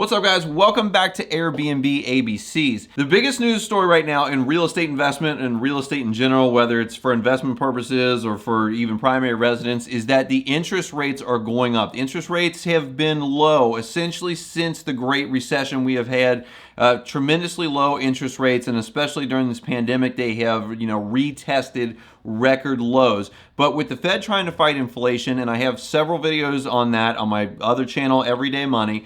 What's up, guys? Welcome back to Airbnb ABCs. The biggest news story right now in real estate investment and real estate in general, whether it's for investment purposes or for even primary residence, is that the interest rates are going up. The interest rates have been low essentially since the Great Recession. We have had tremendously low interest rates, and especially during this pandemic, they have retested record lows. But with the Fed trying to fight inflation, and I have several videos on that on my other channel, Everyday Money.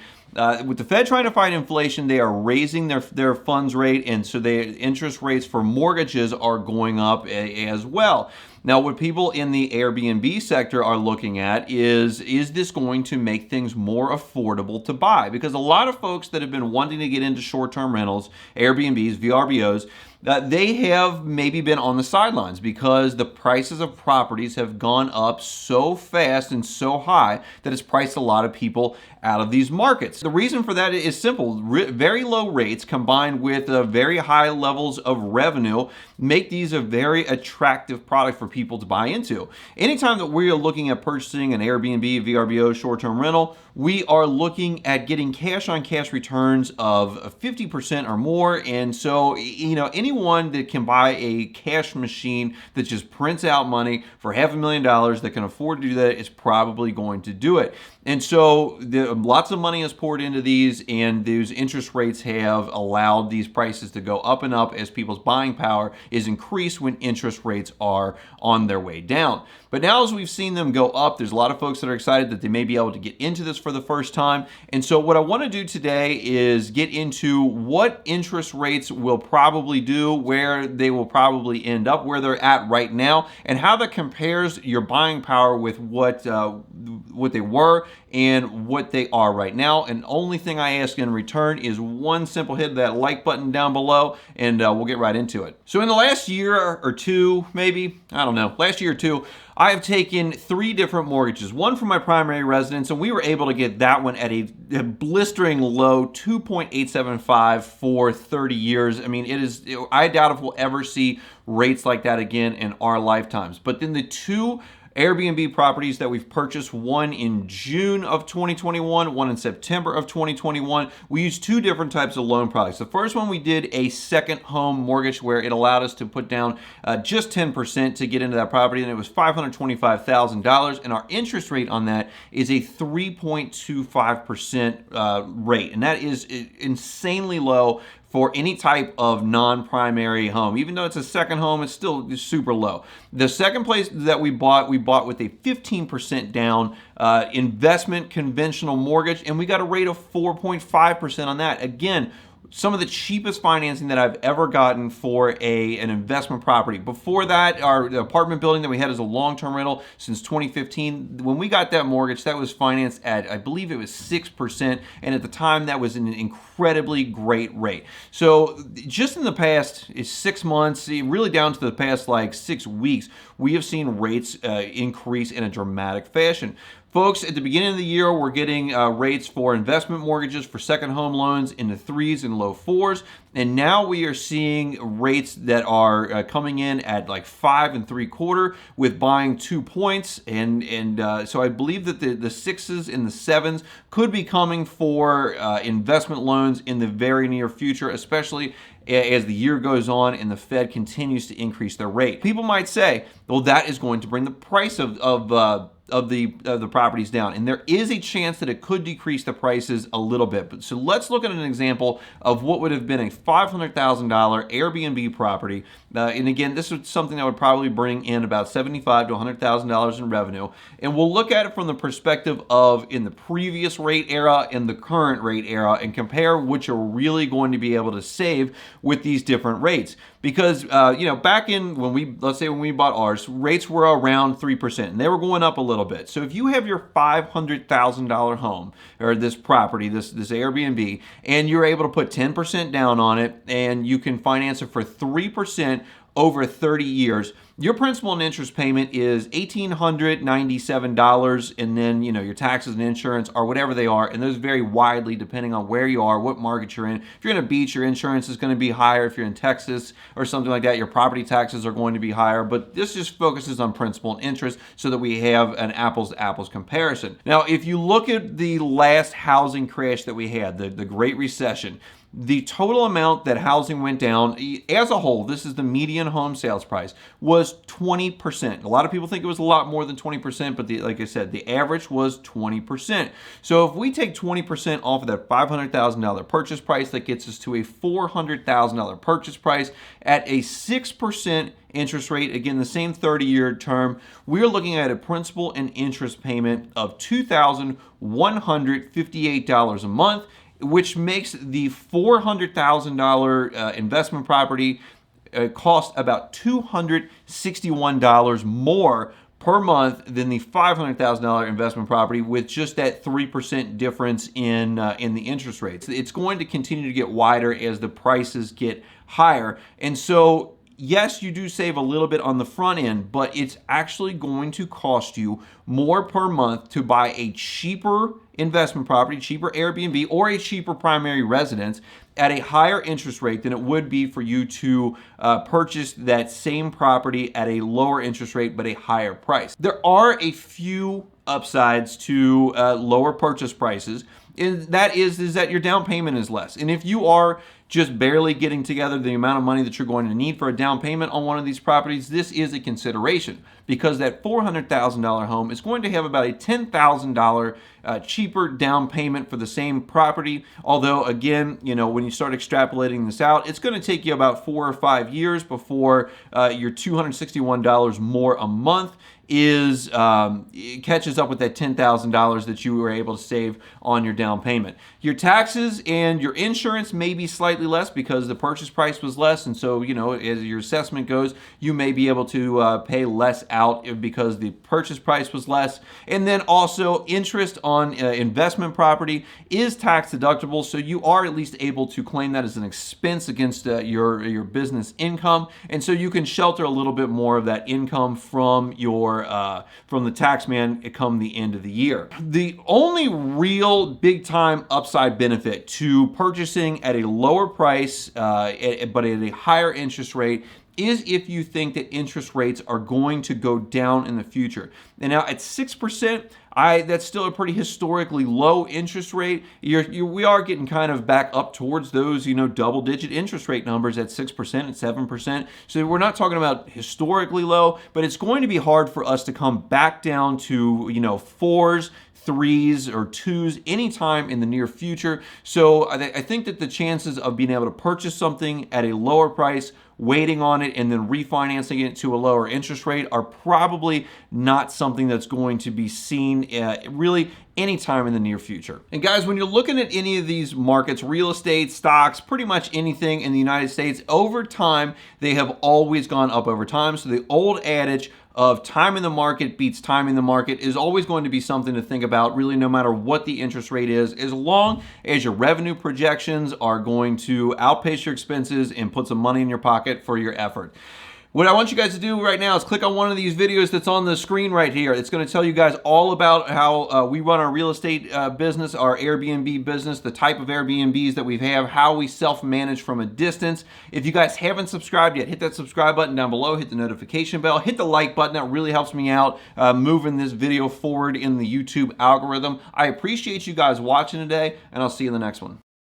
With the Fed trying to fight inflation, they are raising their funds rate, and so the interest rates for mortgages are going up as well. Now, what people in the Airbnb sector are looking at is this going to make things more affordable to buy? Because a lot of folks that have been wanting to get into short-term rentals, Airbnbs, VRBOs, they have maybe been on the sidelines because the prices of properties have gone up so fast and so high that it's priced a lot of people out of these markets. The reason for that is simple. Very low rates combined with very high levels of revenue make these a very attractive product for people to buy into. Anytime that we are looking at purchasing an Airbnb, VRBO, short-term rental, we are looking at getting cash-on-cash returns of 50% or more. And so, anyone that can buy a cash machine that just prints out money for $500,000 that can afford to do that is probably going to do it. And so lots of money is poured into these, and those interest rates have allowed these prices to go up and up as people's buying power is increased when interest rates are on their way down. But now as we've seen them go up, there's a lot of folks that are excited that they may be able to get into this for the first time. And so what I want to do today is get into what interest rates will probably do, where they will probably end up, where they're at right now, and how that compares your buying power with what they were and what they are right now. And only thing I ask in return is one simple hit of that like button down below, and we'll get right into it. So in the last year or two, maybe, I don't know, last year or two, I have taken 3 different mortgages, one for my primary residence, and we were able to get that one at a blistering low 2.875 for 30 years. I mean, I doubt if we'll ever see rates like that again in our lifetimes. But then the 2 Airbnb properties that we've purchased, one in June of 2021, one in September of 2021. We used 2 different types of loan products. The first one, we did a second home mortgage where it allowed us to put down just 10% to get into that property, and it was $525,000, and our interest rate on that is a 3.25% rate, and that is insanely low for any type of non-primary home. Even though it's a second home, it's still super low. The second place that we bought with a 15% down investment conventional mortgage, and we got a rate of 4.5% on that. Again, some of the cheapest financing that I've ever gotten for an investment property. Before that, our apartment building that we had as a long-term rental since 2015, when we got that mortgage, that was financed at, I believe it was 6%, and at the time that was an incredibly great rate. So just in the past 6 months, really down to the past 6 weeks, we have seen rates increase in a dramatic fashion. Folks, at the beginning of the year, we're getting rates for investment mortgages for second home loans in the 3s and low 4s. And now we are seeing rates that are coming in at 5 3/4 with buying 2 points. And so I believe that the 6s and the 7s could be coming for investment loans in the very near future, especially as the year goes on and the Fed continues to increase their rate. People might say, well, that is going to bring the price of the properties down, and there is a chance that it could decrease the prices a little bit. But so let's look at an example of what would have been a $500,000 Airbnb property, and again, this is something that would probably bring in about $75,000 to $100,000 in revenue, and we'll look at it from the perspective of in the previous rate era and the current rate era, and compare what you're really going to be able to save with these different rates. Because back in when we bought ours, rates were around 3%, and they were going up a little bit. So if you have your $500,000 home or this property, this Airbnb, and you're able to put 10% down on it, and you can finance it for 3% over 30 years, your principal and interest payment is $1,897, and then your taxes and insurance are whatever they are, and those vary widely depending on where you are, what market you're in. If you're in a beach, your insurance is going to be higher. If you're in Texas or something like that, your property taxes are going to be higher. But this just focuses on principal and interest so that we have an apples to apples comparison. Now, if you look at the last housing crash that we had, the Great Recession, the total amount that housing went down as a whole, this is the median home sales price, was 20%. A lot of people think it was a lot more than 20%, but like I said, the average was 20%. So if we take 20% off of that $500,000 purchase price, that gets us to a $400,000 purchase price at a 6% interest rate. Again, the same 30-year term. We're looking at a principal and interest payment of $2,158 a month, which makes the $400,000 investment property cost about $261 more per month than the $500,000 investment property, with just that 3% difference in the interest rates. It's going to continue to get wider as the prices get higher. And so yes, you do save a little bit on the front end, but it's actually going to cost you more per month to buy a cheaper investment property, cheaper Airbnb, or a cheaper primary residence at a higher interest rate than it would be for you to purchase that same property at a lower interest rate but a higher price. There are a few upsides to lower purchase prices, and that is that your down payment is less. And if you are just barely getting together the amount of money that you're going to need for a down payment on one of these properties, this is a consideration, because that $400,000 home is going to have about a $10,000 cheaper down payment for the same property. Although, again, when you start extrapolating this out, it's going to take you about 4 or 5 years before your $261 more a month it catches up with that $10,000 that you were able to save on your down payment. Your taxes and your insurance may be slightly less because the purchase price was less, and so as your assessment goes, you may be able to pay less out because the purchase price was less. And then also, interest on investment property is tax deductible, so you are at least able to claim that as an expense against your business income, and so you can shelter a little bit more of that income from the tax man come the end of the year. The only real big time upside benefit to purchasing at a lower price but at a higher interest rate is if you think that interest rates are going to go down in the future. And now at 6%, that's still a pretty historically low interest rate. We are getting kind of back up towards those, double-digit interest rate numbers at 6% and 7%. So we're not talking about historically low, but it's going to be hard for us to come back down to, 4s, 3s, or 2s anytime in the near future. So I think that the chances of being able to purchase something at a lower price, waiting on it, and then refinancing it to a lower interest rate are probably not something that's going to be seen really anytime in the near future. And guys, when you're looking at any of these markets, real estate, stocks, pretty much anything in the United States, over time, they have always gone up over time. So the old adage of time in the market beats time in the market is always going to be something to think about, really, no matter what the interest rate is, as long as your revenue projections are going to outpace your expenses and put some money in your pocket for your effort. What I want you guys to do right now is click on one of these videos that's on the screen right here. It's going to tell you guys all about how we run our real estate business, our Airbnb business, the type of Airbnbs that we have, how we self-manage from a distance. If you guys haven't subscribed yet, hit that subscribe button down below, hit the notification bell, hit the like button. That really helps me out moving this video forward in the YouTube algorithm. I appreciate you guys watching today, and I'll see you in the next one.